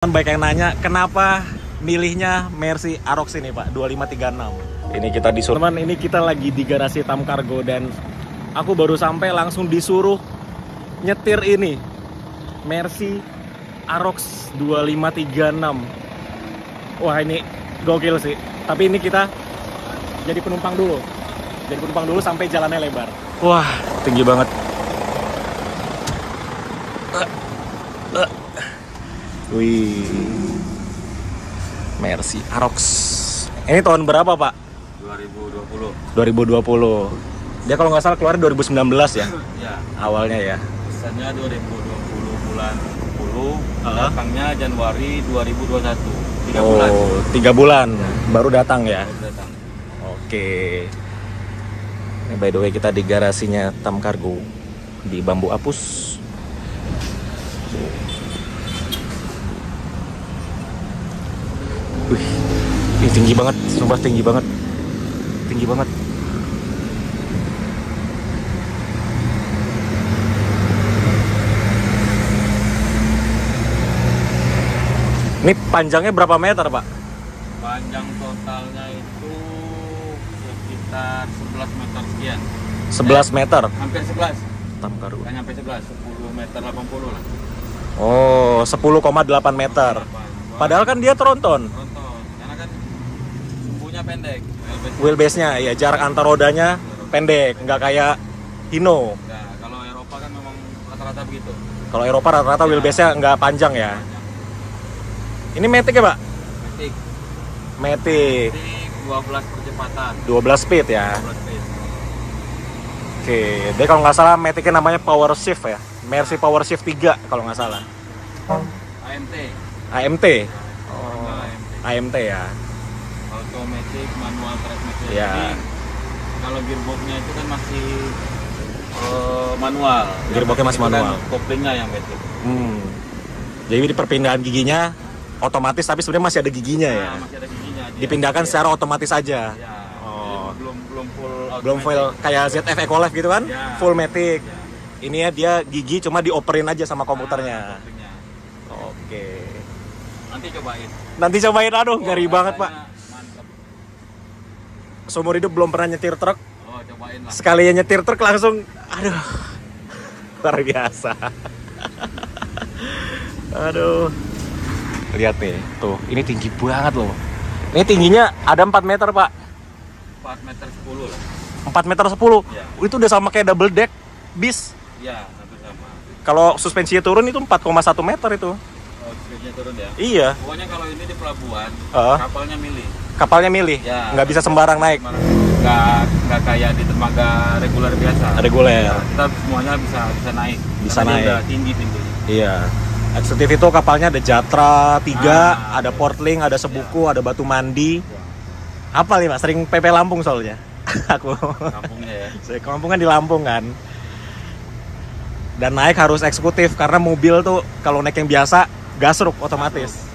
Baik yang nanya, kenapa milihnya Mercy Arox ini Pak, 2536. Ini kita disuruh, teman, ini kita lagi di garasi Tam Cargo dan aku baru sampai langsung disuruh nyetir ini Mercy Arox 2536. Wah, ini gokil sih. Tapi ini kita jadi penumpang dulu. Jadi penumpang dulu sampai jalannya lebar. Wah, tinggi banget. Wih, Mercy Arox. Ini tahun berapa Pak? 2020. 2020. Dia kalau nggak salah keluar 2019 ya? Ya. Awalnya ya. Pesannya 2020 bulan 10. Datangnya Januari 2021. 3 bulan. Oh, 3 bulan. Baru datang ya? Baru datang. Oke. Ini by the way kita di garasinya Tam Cargo di Bambu Apus. Wih, ini tinggi banget, sumpah tinggi banget. Tinggi banget. Ini panjangnya berapa meter, Pak? Panjang totalnya itu sekitar 11 meter sekian. 11 meter? Hampir 11. Tam Cargo. Bukan sampai 11, 10 meter 80 lah. Oh, 10,8 meter. Padahal kan dia tronton. Karena kan sumbunya pendek. Wheelbase-nya, ya jarak antar rodanya pendek, nggak kayak Hino. Nah, kalau Eropa kan memang rata-rata begitu. Kalau Eropa rata-rata wheelbase-nya nggak panjang ya. Ini Matic ya Pak? Matic. Matic. 12 percepatan. 12 speed ya. 12 speed. Oke, dia kalau nggak salah Matic-nya namanya Power Shift ya. Mercy Power Shift 3 kalau nggak salah. AMT. AMT. Oh, AMT ya. Automatic manual transmission. Ya. Jadi kalau gearboxnya itu kan masih manual. Gearboxnya masih manual. Koplingnya yang beda. Jadi di perpindahan giginya otomatis, tapi sebenarnya masih ada giginya ya. Masih ada giginya. Dipindahkan secara otomatis aja. Ya. Oh. Belum full. Belum full kayak ZF Ecolife gitu kan? Ya. Full Matic. Ya. Ini ya dia gigi cuma dioperin aja sama komputernya. Koplingnya. Oke. Nanti cobain. Aduh, ngeri banget Pak. Mantap. Seumur hidup belum pernah nyetir truk. Oh, cobain lah. Sekali nyetir truk langsung, aduh, luar biasa. Aduh. Lihat nih, tuh, ini tinggi banget loh. Ini tingginya ada 4 meter Pak. 4 meter 10 lah. 4 meter 10. Ya. Itu udah sama kayak double deck bis. Iya, hampir sama. Kalau suspensinya turun itu 4,1 meter itu. Oh, speednya turun ya? Iya. Pokoknya kalau ini di pelabuhan, kapalnya milih. Kapalnya milih, Ya, nggak bisa sembarang naik. Nggak kayak di dermaga reguler biasa. Reguler. Ya, kita semuanya bisa naik. Bisa Karena naik. dia udah tinggi. Iya. Eksekutif itu kapalnya ada Jatra 3, ada Portling, ada Sebuku, ada Batu Mandi. Apa nih Pak? Sering PP Lampung soalnya. Aku. Kampungnya ya. Saya kampung kan di Lampung kan. Dan naik harus eksekutif karena mobil tuh kalau naik yang biasa gasruk otomatis.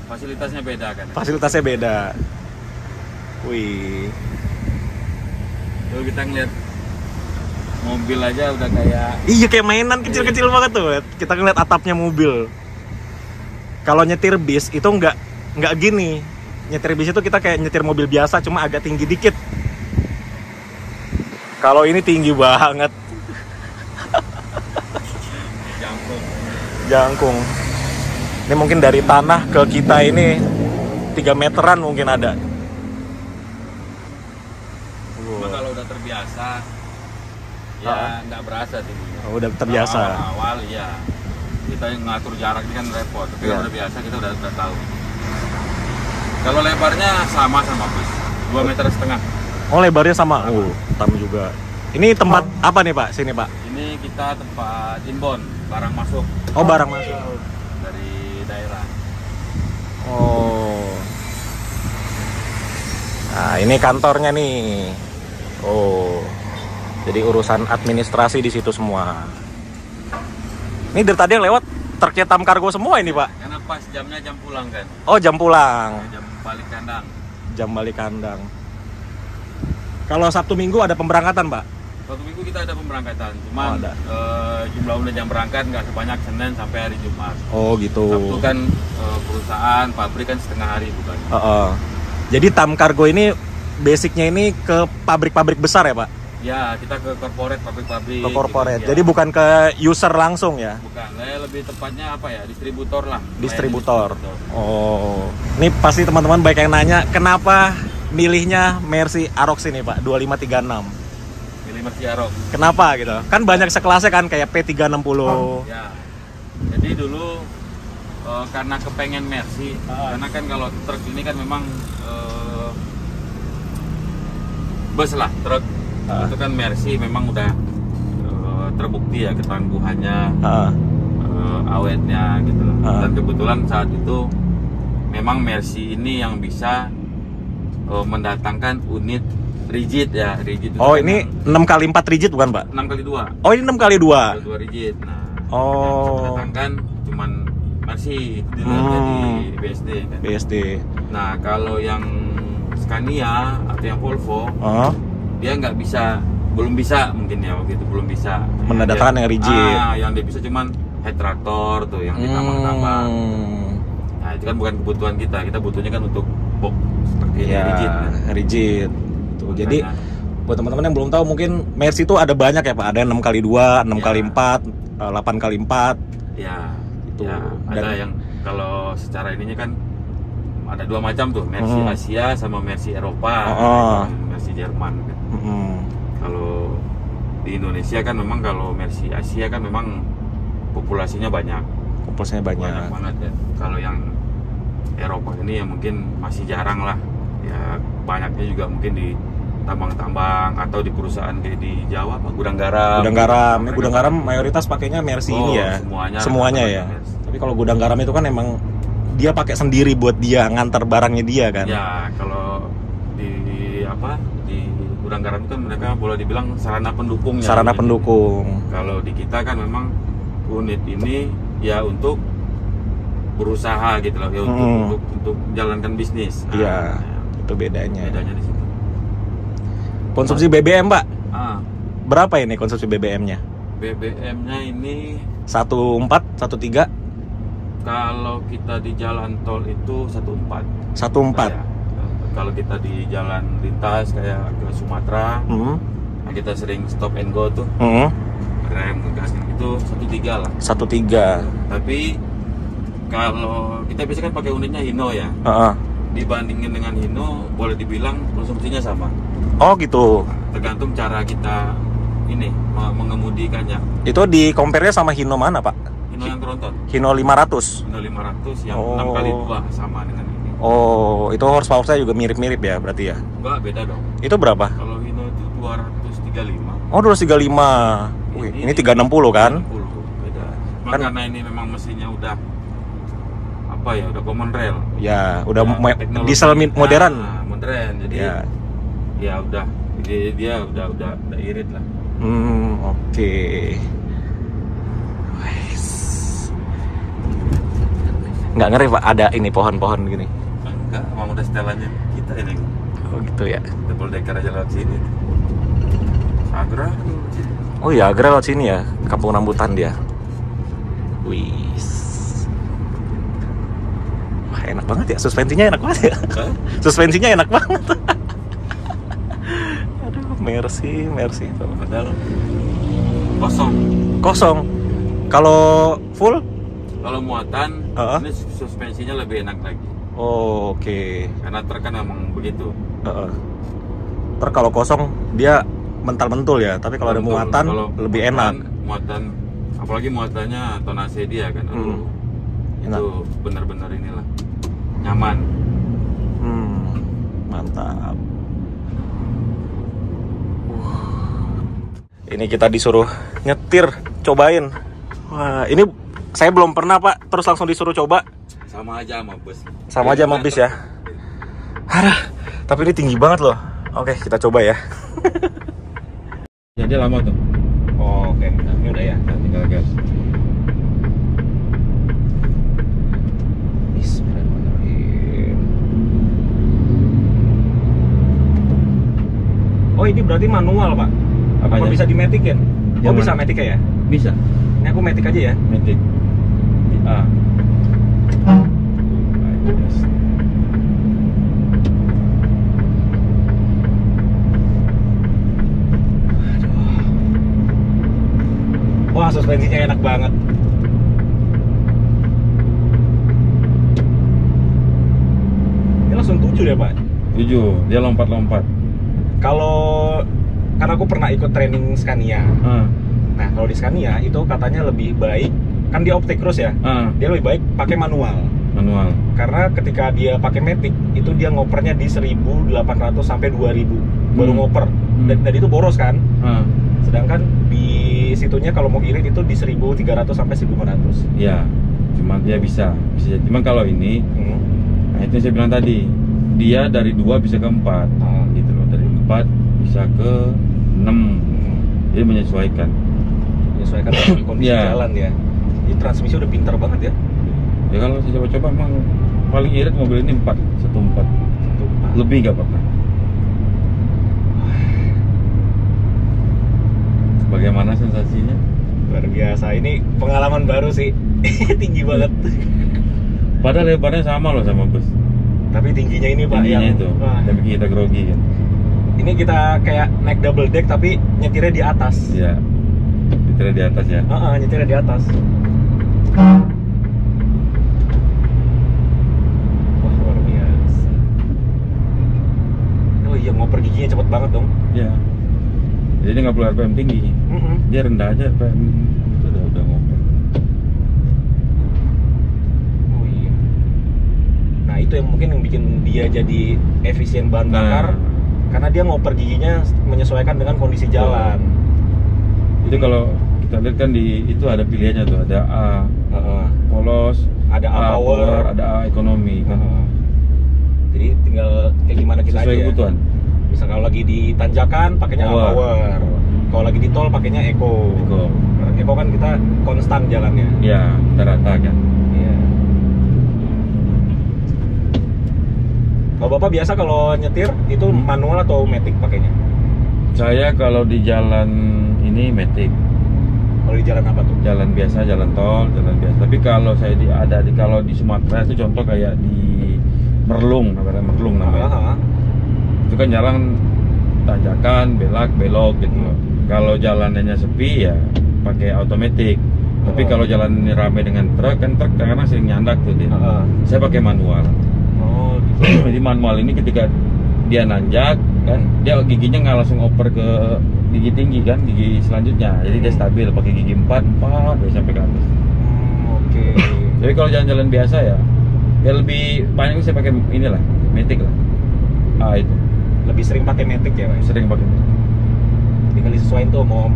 Fasilitasnya beda kan. Fasilitasnya beda. Wih. Kalau kita ngeliat mobil aja udah kayak. Iya, kayak mainan kecil-kecil banget tuh. Kita ngeliat atapnya mobil. Kalau nyetir bis itu nggak gini. Nyetir bis itu kita kayak nyetir mobil biasa, cuma agak tinggi dikit. Kalau ini tinggi banget. Jangkung. Ini mungkin dari tanah ke kita ini 3 meteran mungkin ada. Cuma kalau udah terbiasa, ya nggak berasa tingginya. Oh, udah terbiasa. Awal ya. Kita yang ngatur jarak ini kan repot. Tapi kalau udah biasa kita udah tahu. Kalau lebarnya sama bis, 2,5 meter. Oh, lebarnya sama. Oh, sama juga. Ini tempat apa nih Pak? Sini Pak. Ini kita tempat inbound, barang masuk. Oh, barang masuk dari daerah. Oh. Nah, ini kantornya nih. Oh. Jadi urusan administrasi di situ semua. Ini dari tadi yang lewat truknya Tam Cargo semua ini, Pak. Karena pas jamnya jam pulang kan. Oh, jam pulang. Jam balik kandang. Jam balik kandang. Kalau Sabtu Minggu ada pemberangkatan, Pak? Satu minggu kita ada pemberangkatan, cuman ada. Jumlah unit yang berangkat nggak sebanyak Senin sampai hari Jumat. Oh gitu. Sabtu kan perusahaan, pabrik kan setengah hari bukan. Jadi TAM Cargo ini basicnya ini ke pabrik-pabrik besar ya Pak? Ya, kita ke corporate, pabrik-pabrik. Ke corporate, gitu, jadi ya. bukan ke user langsung ya? Bukan, lebih tepatnya apa ya, distributor lah. Distributor. Oh, ini pasti teman-teman banyak yang nanya, kenapa milihnya Mercy Arox ini Pak, 2536? Milih Mercy Arox. Kenapa gitu? Kan banyak sekelasnya kan, kayak P360. Ya, jadi dulu karena kepengen Mercy, karena kan kalau truk ini kan memang bus lah, truk itu kan Mercy memang udah terbukti ya ketangguhannya, awetnya gitu. Dan kebetulan saat itu memang Mercy ini yang bisa mendatangkan unit rigid ya, rigid. Oh, ini 6x4 rigid bukan Pak? 6x2. Oh, ini 6x2. 2 rigid. Nah, oh, yang mendatangkan cuman Mercy itu di BSD kan. BSD. Nah, kalau yang Scania atau yang Volvo, dia nggak bisa, belum bisa mungkin ya waktu itu belum bisa mendatangkan yang rigid. Yang dia bisa cuman head traktor tuh yang ditambang-tambang. Nah, itu kan bukan kebutuhan kita butuhnya kan untuk box seperti ini rigid. Rigid. Tuh, jadi buat teman-teman yang belum tahu, mungkin Mercy itu ada banyak ya Pak, ada 6x2, 6x4, 8x4. Ya, itu. Ya, ada yang kalau secara ininya kan ada dua macam tuh, Mercy Asia sama Mercy Eropa, Mercy Jerman kan. Kalau di Indonesia kan memang kalau Mercy Asia kan memang populasinya banyak. Banyak banget ya. Kalau yang Eropa ini ya mungkin masih jarang lah. Ya banyaknya juga mungkin di tambang-tambang atau di perusahaan kayak di Jawa, Pak, gudang garam. Gudang garam mayoritas pakainya Mercy ini ya. Semuanya ya. Mercy. Tapi kalau gudang garam itu kan emang dia pakai sendiri buat dia ngantar barangnya dia kan. Ya, kalau di gudang garam itu kan mereka boleh dibilang sarana pendukungnya. Sarana pendukung. Kalau di kita kan memang unit ini ya untuk berusaha gitu loh, ya untuk jalankan bisnis. Iya, itu bedanya. Bedanya di situ. Konsumsi BBM, Pak. Berapa ini konsumsi BBM-nya? BBM-nya ini 14, 13. Kalau kita di jalan tol itu 14. 14. Ya. Kalau kita di jalan lintas kayak ke Sumatera, nah kita sering stop and go tuh, rem gas itu 13 lah. 13. Tapi kalau kita biasanya kan pakai unitnya Hino ya. Dibandingin dengan Hino, boleh dibilang konsumsinya sama. Oh gitu. Tergantung cara kita ini mengemudikannya. Itu di compare-nya sama Hino mana, Pak? Hino yang Tronton. Hino 500. Hino 500 yang 6x2 sama dengan ini. Oh, itu horsepower saya juga mirip-mirip ya berarti ya? Enggak, beda dong. Itu berapa? Kalau Hino itu 235. Oh, 235. Wih, ini 360 kan? 360, beda. Kan karena ini memang mesinnya udah apa ya, udah common rail. Ya, udah diesel modern. Modern. Jadi ya udah dia udah irit lah. Oke. Nggak ngeri Pak, ada ini pohon-pohon gini? Enggak, emang udah setelannya kita ini. Oh gitu ya. Double decker aja lewat sini. Agra. Oh iya, Agra lewat sini ya, Kampung Rambutan dia. Wih. Wah, enak banget ya, suspensinya enak banget ya. Suspensinya enak banget. Aduh, Mercy itu. Padahal kosong. Kalau full? Kalau muatan, ini suspensinya lebih enak lagi. Oh, oke. Karena truk kan memang begitu. Truk kalau kosong dia mental-mentul ya, tapi kalau ada muatan lebih enak. Muatan, apalagi muatannya tonase dia kan. Itu benar-benar inilah nyaman. Mantap. Ini kita disuruh nyetir, cobain. Wah, ini saya belum pernah Pak, terus langsung disuruh coba. Sama aja sama bus. Sama aja sama bis ya. Aduh, tapi ini tinggi banget loh. Oke, kita coba ya. Jadi lama tuh. Oh, oke. Ini udah ya. Tinggal gas. Bismillahirrahmanirrahim. Oh, ini berarti manual Pak? Apa bisa di Matic-in? Oh, bisa Matic ya? Bisa. Ini aku Matic aja ya. Matic. Di A. Yes. Wah, suspensinya enak banget. Ini langsung 7 deh, Pak. 7, dia lompat-lompat. Kalau karena aku pernah ikut training Scania. Nah, kalau di Scania itu katanya lebih baik, kan dia optik cross ya. Dia lebih baik pakai manual. Karena ketika dia pakai Matic itu dia ngopernya di 1.800 sampai 2.000 baru ngoper. Dan itu boros kan. Sedangkan di situnya kalau mau irit itu di 1.300 sampai 1.500. Ya, cuma dia bisa. Cuma kalau ini, nah itu yang saya bilang tadi, dia dari 2 bisa ke 4, gitu loh. Dari 4 bisa ke 6. Jadi menyesuaikan dengan kondisi jalan ya. Jadi transmisi udah pintar banget ya. Ya kalau saya coba-coba emang paling irit mobil ini 4, 1.4. Lebih nggak pernah. Bagaimana sensasinya? Luar biasa, ini pengalaman baru sih. Tinggi banget. Padahal lebarnya sama loh sama bus. Tapi tingginya ini Pak tingginya yang itu, yang bikin kita grogi kan. Ini kita kayak naik double deck tapi nyetirnya di atas. Iya. Nyetirnya di atas ya. Nyetirnya di atas. Wah, luar biasa. Oh iya, ngoper giginya cepet banget dong. Iya. Jadi nggak perlu RPM tinggi. Dia rendah aja RPM itu udah ngoper. Oh iya. Nah, itu yang mungkin yang bikin dia jadi efisien bahan bakar. Karena dia ngoper giginya menyesuaikan dengan kondisi jalan. Itu kalau kita lihat kan di itu ada pilihannya tuh, ada A, polos, ada A power, ada A ekonomi kan. Jadi tinggal kayak gimana kita sesuai aja. kebutuhan. Misal kalau lagi di tanjakan pakainya A power. Kalau lagi di tol pakainya Eco. Eco kan kita konstan jalannya. Iya, kita rata kan. Iya. Kalau Bapak biasa kalau nyetir itu manual atau matic pakainya? Saya kalau di jalan ini matic. Kalau di jalan apa tuh? Jalan biasa, jalan tol, jalan biasa. Tapi kalau saya kalau di Sumatera itu contoh kayak di Merlung namanya. Itu kan jalan tanjakan, belok gitu loh. Kalau jalannya sepi ya pakai automatic. Tapi kalau jalan ini ramai dengan truk kan karena sering nyandak tuh dia. Saya pakai manual. Oh, gitu. Jadi manual ini ketika dia nanjak kan, dia giginya nggak langsung oper ke gigi tinggi kan, gigi selanjutnya. Jadi dia stabil pakai gigi 4 sampai ke atas. Oke. Jadi kalau jalan-jalan biasa ya lebih banyak saya pakai inilah, matic lah. Itu. Lebih sering pakai matic ya, Pak? Sering pakai matic. Tinggal disesuaikan tuh mau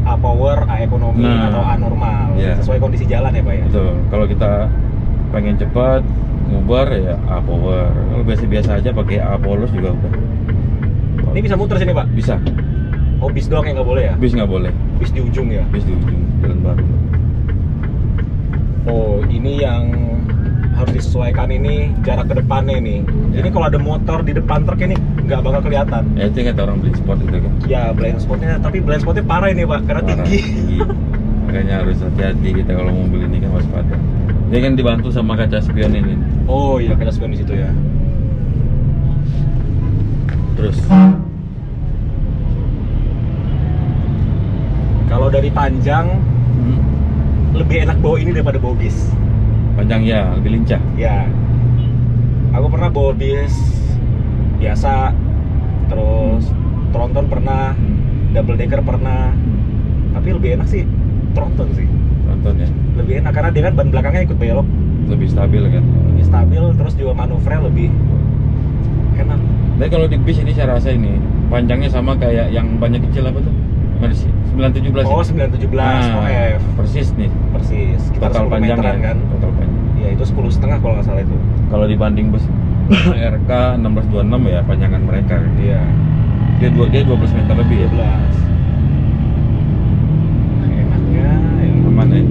A power, A ekonomi atau A normal. Sesuai kondisi jalan ya, Pak ya. Betul. Kalau kita pengen cepat ngubar ya A power. Kalau biasa-biasa aja pakai A polos juga udah. Ini bisa muter sini, Pak? Bisa. Oh, bis doang yang nggak boleh ya? Bis nggak boleh. Bis di ujung ya? Bis di ujung, jalan baru. Oh, ini yang harus disesuaikan ini jarak ke depannya nih. Ini kalau ada motor di depan truk ini nggak bakal kelihatan. Ya itu kata orang blind spot itu kan. Ya blind spotnya, tapi blind spotnya parah ini Pak, karena parah, tinggi. Makanya harus hati-hati kita kalau mobil ini kan waspada. Dia kan dibantu sama kaca spion ini. Oh iya, kaca spion di situ ya. Terus kalau dari panjang lebih enak bawa ini daripada bawa bis. Panjang ya, lebih lincah. Ya. Aku pernah bawa bis biasa, terus tronton pernah, double decker pernah. Tapi lebih enak sih tronton sih. Tronton ya. Lebih enak karena dia kan ban belakangnya ikut belok. Lebih stabil kan. Lebih stabil, terus juga manuvernya lebih enak. Tapi kalau di bis ini saya rasa ini panjangnya sama kayak yang banyak kecil apa tuh? Mercy 917. Oh, 917 OF. Persis nih. Persis. Kita total panjang ya, kan. Total panjang. Iya, itu 10,5 kalau nggak salah itu. Kalau dibanding bus RK 1626 ya panjangan mereka. Iya. Dia 12 meter lebih ya. 12. Enaknya ya. Aman ya.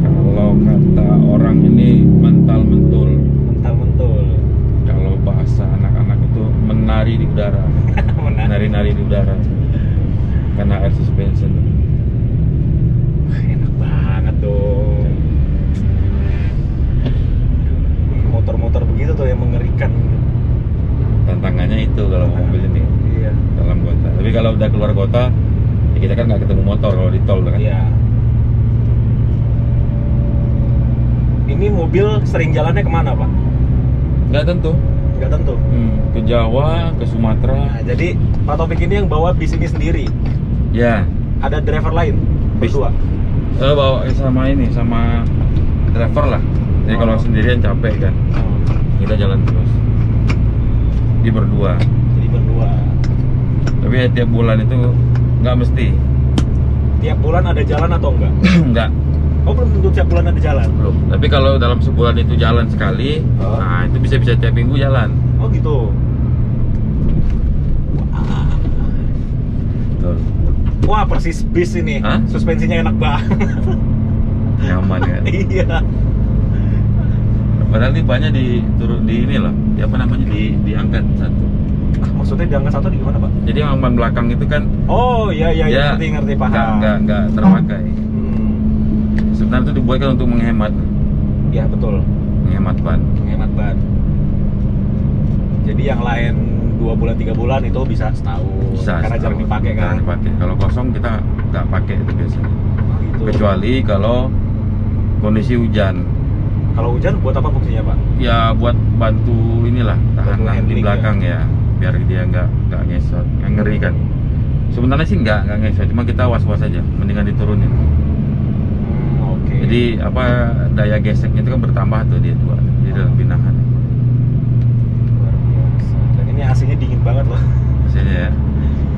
Kalau kata orang ini mental-mentul. Mental-mentul. Kalau bahasa anak-anak itu menari di udara. Menari menari di udara karena air suspension. Enak banget dong. Motor-motor begitu tuh yang mengerikan. Tantangannya itu kalau mobil ini Iya. dalam kota. Tapi kalau udah keluar kota, ya kita kan nggak ketemu motor kalau di tol kan. Iya. Ini mobil sering jalannya kemana, Pak? Nggak tentu. Nggak tentu. Ke Jawa, ke Sumatera. Nah, jadi Pak Taufik ini yang bawa bis ini sendiri. Ya. Ada driver lain Bis. berdua. Bawa sama ini, sama driver lah. Jadi Oh. kalau sendirian capek kan. Kita jalan terus. Di berdua. Jadi berdua. Tapi ya, tiap bulan itu nggak mesti. Tiap bulan ada jalan atau enggak? Nggak. Oh, belum tentu tiap bulan ada jalan. Belum. Tapi kalau dalam sebulan itu jalan sekali, Oh. nah itu bisa tiap minggu jalan. Oh, gitu. Betul. Wah, persis bis ini. Hah? Suspensinya enak banget. Nyaman kan. Iya. Padahal ini banyak di ini loh. Di apa namanya? Diangkat satu. Ah, maksudnya diangkat satu di gimana, Pak? Jadi yang ban belakang itu kan Oh, iya ya, ngerti paham. nggak terpakai. Hmm. Sebenarnya itu dibuatkan untuk menghemat Iya, betul. ban. Menghemat ban. Jadi yang lain 2 bulan 3 bulan itu bisa setahun. Bisa. Karena jarang dipakai kan. Jarang dipakai. Kalau kosong kita nggak pakai itu biasanya. Oh, gitu. Kecuali kalau kondisi hujan. Kalau hujan buat apa fungsinya, Pak? Ya buat bantu inilah tahan Bantu di handling belakang ya. Biar dia nggak ngesot, nggak ngeri kan. Sebenarnya sih nggak ngesot, cuma kita was-was aja. Mendingan diturunin. Oke. Jadi apa daya geseknya itu kan bertambah tuh dia dua. Jadi lebih nahan. Luar biasa. Dan ini AC-nya dingin banget loh. Hasilnya ya.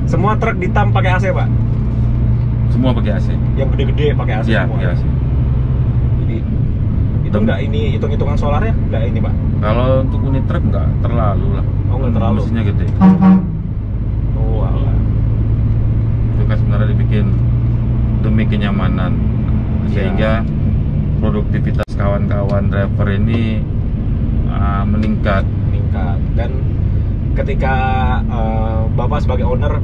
Semua truk ditam pakai AC, Pak? Semua pakai AC. Yang gede-gede pakai AC Iya, semua. pakai AC. Jadi itu enggak ini hitung-hitungan solarnya? Enggak ini, Pak? Kalau untuk unit truk nggak terlalu lah. Oh, nggak terlalu. Mesinnya gede. Oh, alah. Itu kan sebenarnya dibikin demi kenyamanan, sehingga produktivitas kawan-kawan driver ini meningkat. Dan ketika Bapak sebagai owner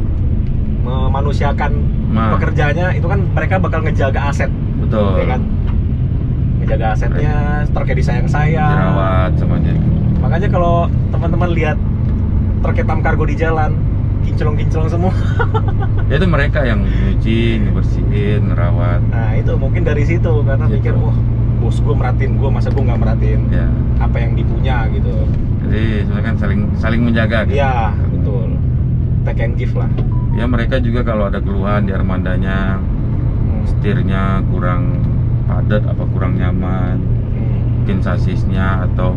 memanusiakan pekerjaannya, itu kan mereka bakal ngejaga aset. Betul. Ya kan? Ngejaga asetnya, truknya disayang-sayang. Dirawat semuanya. Makanya kalau teman-teman lihat truk hitam kargo di jalan, kinclong-kinclong semua. Ya itu mereka yang nyuci, ngebersihin, ngerawat. Nah itu mungkin dari situ, karena Gitu. mikir, wah bos gue merhatiin gue, masa gue nggak merhatiin Ya. apa yang dipunya gitu. Jadi sebenarnya kan saling menjaga. Kan? Iya, betul. Take and give lah. Ya mereka juga kalau ada keluhan di armadanya, setirnya kurang padat apa kurang nyaman, mungkin sasisnya atau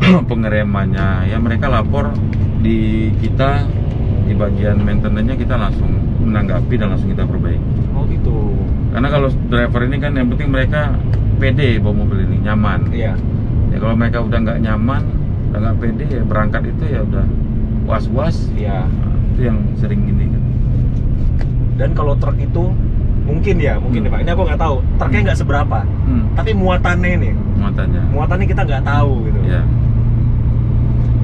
pengeremannya, ya mereka lapor di kita, di bagian maintenance-nya kita langsung menanggapi dan langsung kita perbaiki. Oh gitu. Karena kalau driver ini kan yang penting mereka pede bawa mobil ini, nyaman. Iya. Ya kalau mereka udah nggak nyaman, udah nggak pede, ya berangkat itu ya udah was-was. Iya. Nah, itu yang sering gini kan. Dan kalau truk itu mungkin ya Pak. Ini aku nggak tahu. Truknya nggak seberapa. Tapi muatannya ini. Muatannya kita nggak tahu gitu. Iya.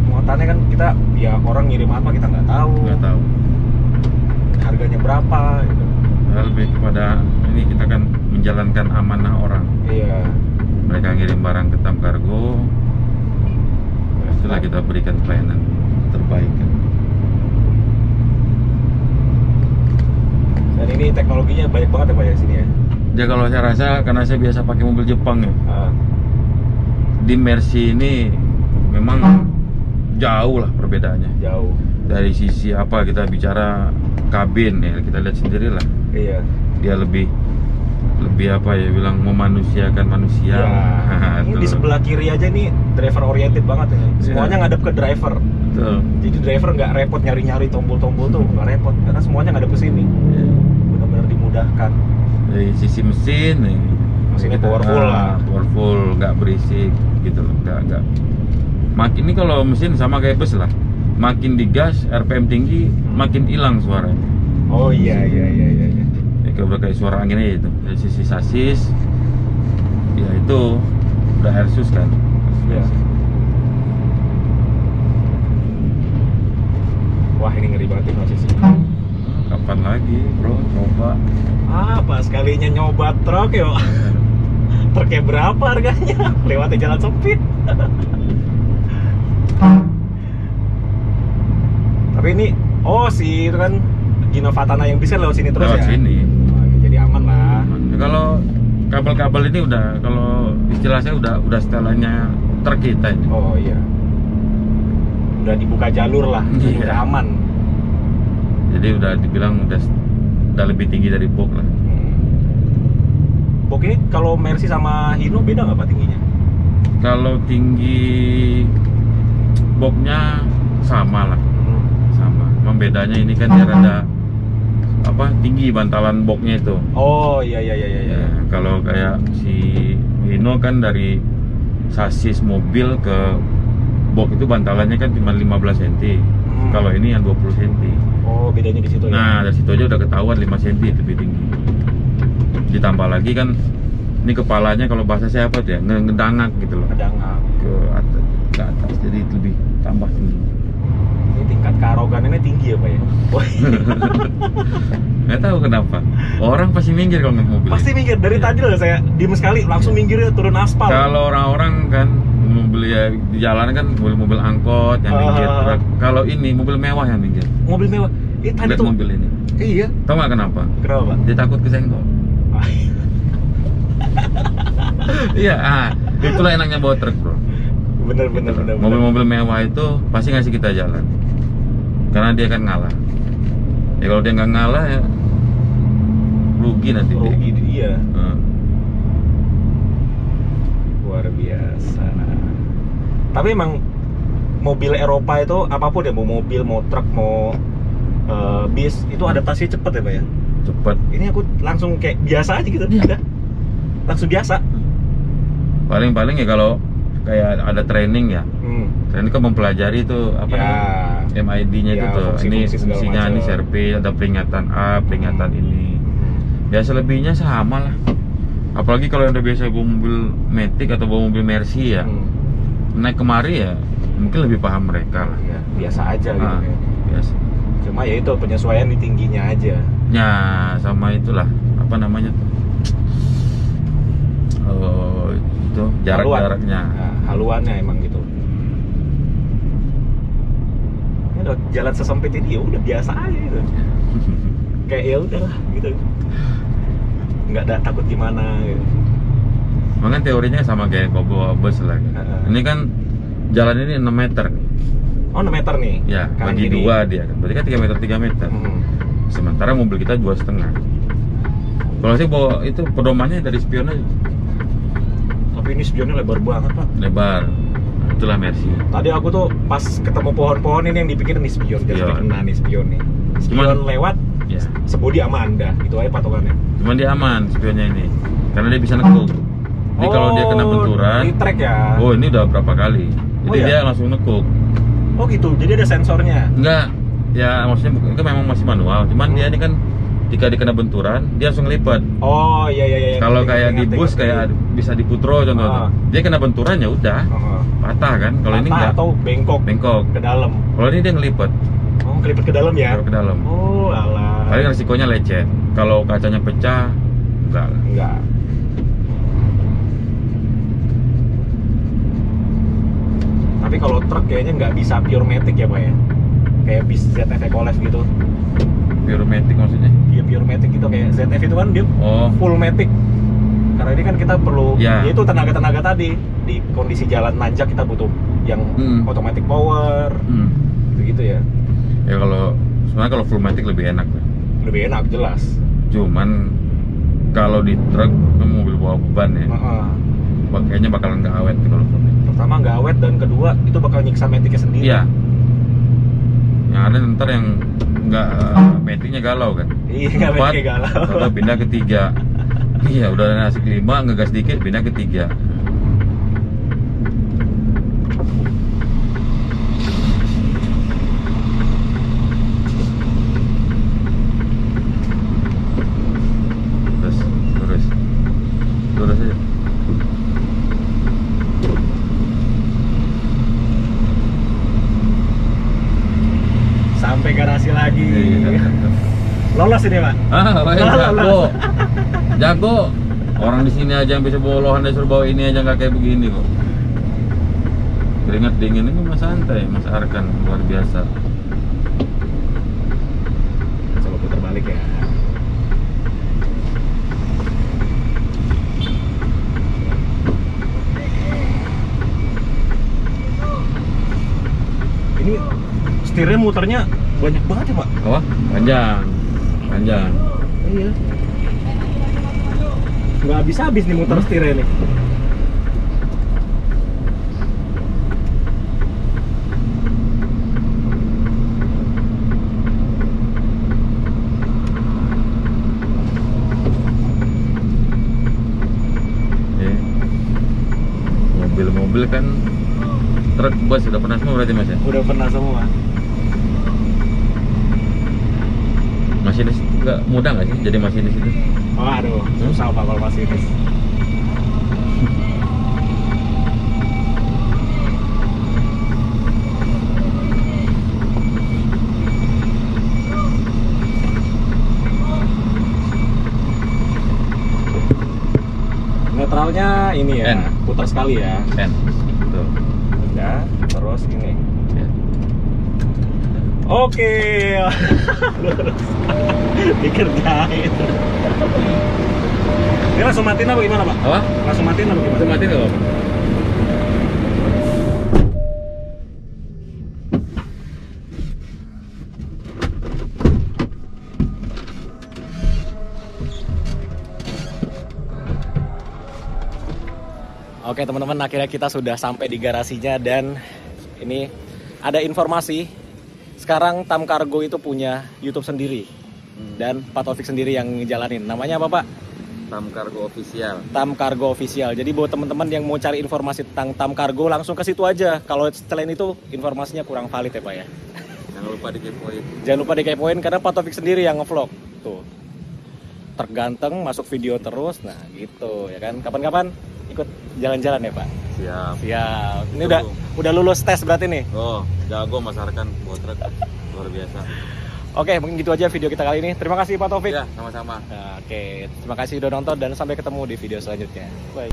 Muatannya kan kita, ya orang ngirim apa kita nggak tahu. Nggak tahu. Harganya berapa gitu. Lebih kepada ini kita kan menjalankan amanah orang. Iya. Mereka ngirim barang ke Tam Kargo, setelah kita berikan pelayanan terbaik kan. Dan ini teknologinya banyak banget ya Pak ya sini ya. Ya kalau saya rasa karena saya biasa pakai mobil Jepang ya. Di Mercy ini memang jauh lah perbedaannya. Jauh. Dari sisi apa kita bicara kabin ya, kita lihat sendiri lah. Iya. Dia lebih apa ya bilang memanusiakan manusia. Ya, ini di sebelah kiri aja nih driver oriented banget ya. Semuanya ngadep ke driver. Betul. Jadi driver nggak repot nyari-nyari tombol-tombol tuh, nggak repot karena semuanya ngadep ke sini. Benar-benar dimudahkan. Dari sisi mesin nih, mesinnya powerful lah. Powerful, nggak berisik gitu loh, nggak. Makin ini kalau mesin sama kayak bus lah. Makin digas, RPM tinggi, makin hilang suaranya. Oh iya. Ya, udah kayak suara angin aja itu. Dari sisi sasis, ya itu udah Airsus kan. Ya. Wah, ini ngeri banget proses sih. Kapan lagi bro coba? Pas sekalinya nyoba truk yuk. Truknya berapa harganya? Lewati jalan sempit. Tapi ini, si itu kan Gino Fatana yang bisa lewat sini terus Lewat ya? sini. Jadi aman lah. Ya, kalau kabel-kabel ini kalau istilah saya udah setelannya truk kita ini. Oh iya. Udah dibuka jalur lah, jadi Iya. udah aman. Jadi udah dibilang udah lebih tinggi dari box lah. Box ini kalau Mercy sama Hino beda nggak Pak tingginya? Kalau tinggi boxnya sama lah, sama. Cuma bedanya ini kan dia rada tinggi bantalan boxnya itu. Oh iya. Ya, kalau kayak si Hino kan dari sasis mobil ke box itu bantalannya kan cuma 15 cm. Kalau ini yang 20 cm. Oh, bedanya di situ ya. Nah, dari situ aja udah ketahuan 5 cm lebih tinggi. Ditambah lagi kan ini kepalanya kalau bahasa saya apa tuh ya? Ngedangak gitu loh. Ngedangak Ke atas jadi lebih tambah tinggi. Ini tingkat kearoganannya tinggi ya Pak ya? Nggak tahu kenapa. Orang pasti minggir kalau naik mobil. Pasti minggir, dari tadi loh saya diem sekali langsung minggirnya turun aspal. Kalau orang-orang kan mobil ya di jalan kan mobil angkot yang minggir. Kalau ini mobil mewah yang minggir. Mobil mewah. Tadi Lihat tuh. mobil ini. Iya. Tahu nggak kenapa? Kenapa Pak? Dia takut kesenggol. Iya, itulah enaknya bawa truk bro. Bener. Mobil-mobil mewah itu pasti ngasih kita jalan. Karena dia kan ngalah. Ya kalau dia nggak ngalah ya rugi nanti dia. Rugi dia. Luar biasa. Tapi emang mobil Eropa itu apapun ya, mau mobil, mau truk, mau bis, itu adaptasi cepet ya Pak ya? Cepet. Ini aku langsung kayak biasa aja gitu, udah langsung biasa. Paling ya kalau kayak ada training ya. Training kan mempelajari itu MID-nya itu tuh. Ini fungsinya ini servis, ada peringatan A, peringatan ini. Ya selebihnya sama lah. Apalagi kalau yang udah biasa bawa mobil Matic atau bawa mobil Mercy ya, naik kemari ya mungkin lebih paham mereka lah. Ya, biasa aja gitu. Biasa. Cuma ya itu penyesuaian di tingginya aja. Ya sama itulah apa namanya tuh. Itu jaraknya. Nah, haluannya emang gitu. Ya, jalan sesempit ini ya udah biasa aja gitu. Kayak ya udahlah gitu. Nggak ada takut gimana gitu. Makanya teorinya sama kayak bawa bus lah. Ini kan jalan ini 6 meter nih. Oh 6 meter nih? Ya, bagi dua dia kan. Berarti kan 3 meter. Sementara mobil kita 2,5. Kalau sih bawa itu pedomannya dari spion aja. Tapi ini spionnya lebar banget Pak. Lebar. Nah, itulah Mercy. Tadi aku tuh pas ketemu pohon-pohon ini yang dipikir nih spion. Jadi kena nih spion nih. Spion lewat, ya. Sebodi aman dah. Itu aja patokannya. Cuman dia aman spionnya ini. Karena dia bisa nekuk. Jadi kalau dia kena benturan, di track ya? Oh ini udah berapa kali. Jadi dia langsung nekuk. Oh gitu, jadi ada sensornya? Enggak, ya maksudnya itu memang masih manual. Cuman dia ini kan jika dikena benturan, dia langsung lipat. Oh iya. Kalau kayak di bus kayak bisa diputro contohnya. Dia kena benturan ya udah, patah kan. Kalau ini enggak. Atau bengkok ke dalam. Kalau ini dia ngelipet. Oh ngelipet ke dalam ya? Ke dalam. Oh alah. Paling resikonya lecet. Kalau kacanya pecah, enggak. Tapi kalau truk kayaknya nggak bisa pure matic ya Pak ya? Kayak bis ZF Ecolev gitu. Pure matic maksudnya? Iya pure matic gitu, kayak ZF itu kan dia full matic. Karena ini kan kita perlu, yaitu tenaga-tenaga tadi. Di kondisi jalan nanjak kita butuh yang automatic power, begitu ya. Ya sebenarnya kalau full matic lebih enak. Lebih enak jelas. Cuman kalau di truk mobil bawa beban ya, kayaknya bakalan nggak awet kalau full matic. Pertama nggak awet, dan kedua itu bakal nyiksa maticnya sendiri. Iya. Yang ada ntar yang nggak maticnya galau kan. Iya, maticnya galau. Atau pindah ke 3. Iya, udah nasi 5, ngegas dikit pindah ke 3. Lurus aja. Sampai Lolos ini Pak. Jago. Jago. Orang di sini aja yang bisa bawa lohan, disuruh bawa ini aja nggak kayak begini kok. Keringat dingin ini Mas santai, Mas Arkan luar biasa. Coba putar balik ya. Ini setirnya muternya banyak banget ya Pak? Apa? Panjang. Iya. Nggak habis-habis nih muter setirnya nih. Mobil kan truk bus udah pernah semua berarti Mas ya? Udah pernah semua. Masinis nggak mudah nggak sih jadi masinis itu? Oh aduh, susah Pak kalau masinis. Netralnya ini ya, N. putar sekali ya. N. Tuh. Udah, terus ini. Ya. Oke. Dikerjain. Ini langsung matiin apa gimana Pak? Apa? Langsung matiin apa gimana? Itu mati nggak? Oke teman-teman, akhirnya kita sudah sampai di garasinya dan ini ada informasi. Sekarang Tam Cargo itu punya YouTube sendiri dan Pak Taufik sendiri yang ngejalanin. Namanya apa Pak? Tam Cargo Official. Tam Cargo Official. Jadi buat teman-teman yang mau cari informasi tentang Tam Cargo langsung ke situ aja. Kalau selain itu informasinya kurang valid ya Pak ya. Jangan lupa dikepoin. Jangan lupa dikepoin karena Pak Taufik sendiri yang ngevlog. Tuh. Terganteng, masuk video terus. Nah, gitu ya kan. Kapan-kapan ikut jalan-jalan ya Pak. Siap. Siap. Ini udah lulus tes berarti nih. Oh, jago Mas Arkan buat truk luar biasa. Oke, mungkin gitu aja video kita kali ini. Terima kasih Pak Taufik. Ya, sama-sama. Nah, oke, terima kasih udah nonton dan sampai ketemu di video selanjutnya. Bye.